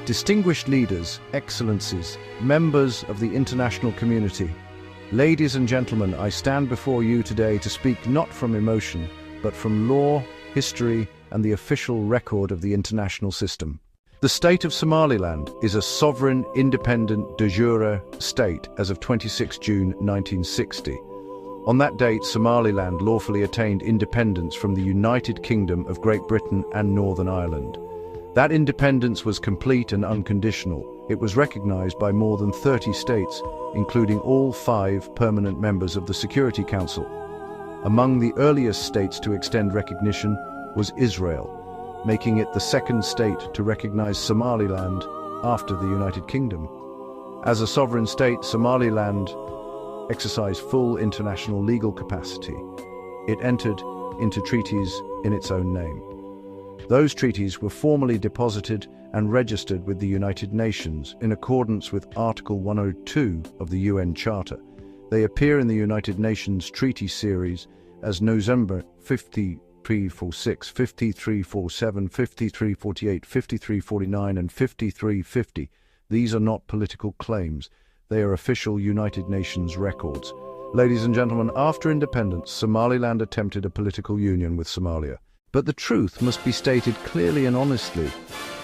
Distinguished leaders, excellencies, members of the international community, ladies and gentlemen, I stand before you today to speak not from emotion, but from law, history, and the official record of the international system. The state of Somaliland is a sovereign, independent, de jure state as of 26 June 1960. On that date, Somaliland lawfully attained independence from the United Kingdom of Great Britain and Northern Ireland. That independence was complete and unconditional. It was recognized by more than 30 states, including all 5 permanent members of the Security Council. Among the earliest states to extend recognition was Israel, making it the second state to recognize Somaliland after the United Kingdom. As a sovereign state, Somaliland exercised full international legal capacity. It entered into treaties in its own name. Those treaties were formally deposited and registered with the United Nations in accordance with Article 102 of the UN Charter. They appear in the United Nations Treaty Series as November 5346, 5347, 5348, 5349, and 5350. These are not political claims. They are official United Nations records. Ladies and gentlemen, after independence, Somaliland attempted a political union with Somalia. But the truth must be stated clearly and honestly.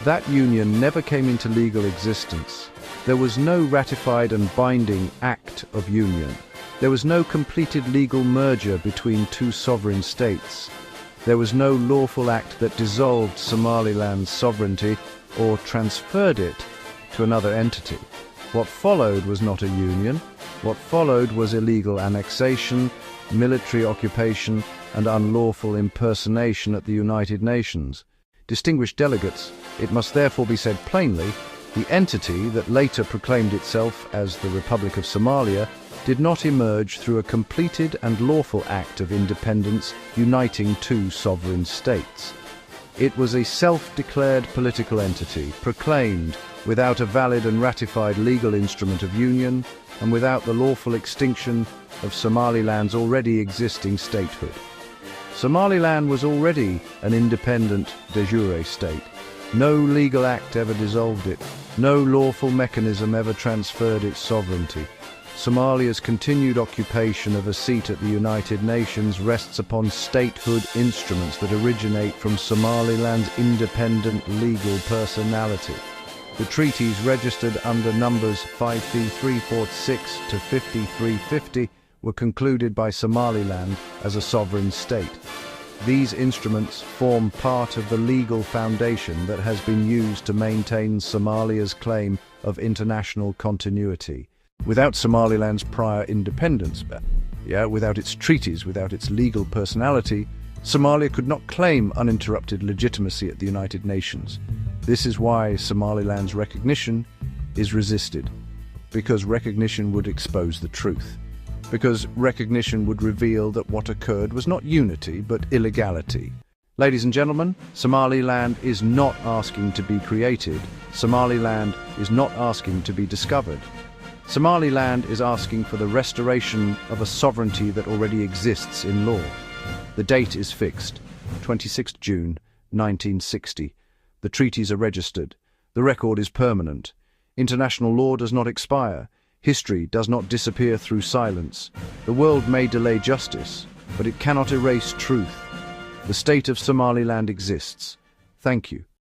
That union never came into legal existence. There was no ratified and binding act of union. There was no completed legal merger between 2 sovereign states. There was no lawful act that dissolved Somaliland's sovereignty or transferred it to another entity. What followed was not a union. What followed was illegal annexation, military occupation, and unlawful impersonation at the United Nations. Distinguished delegates, it must therefore be said plainly, the entity that later proclaimed itself as the Republic of Somalia did not emerge through a completed and lawful act of independence uniting 2 sovereign states. It was a self-declared political entity, proclaimed without a valid and ratified legal instrument of union and without the lawful extinction of Somaliland's already existing statehood. Somaliland was already an independent de jure state. No legal act ever dissolved it. No lawful mechanism ever transferred its sovereignty. Somalia's continued occupation of a seat at the United Nations rests upon statehood instruments that originate from Somaliland's independent legal personality. The treaties registered under numbers 53346 to 5350 were concluded by Somaliland as a sovereign state. These instruments form part of the legal foundation that has been used to maintain Somalia's claim of international continuity. Without Somaliland's prior independence, without its treaties, without its legal personality, Somalia could not claim uninterrupted legitimacy at the United Nations. This is why Somaliland's recognition is resisted, because recognition would expose the truth. Because recognition would reveal that what occurred was not unity, but illegality. Ladies and gentlemen, Somaliland is not asking to be created. Somaliland is not asking to be discovered. Somaliland is asking for the restoration of a sovereignty that already exists in law. The date is fixed, 26 June 1960. The treaties are registered. The record is permanent. International law does not expire. History does not disappear through silence. The world may delay justice, but it cannot erase truth. The state of Somaliland exists. Thank you.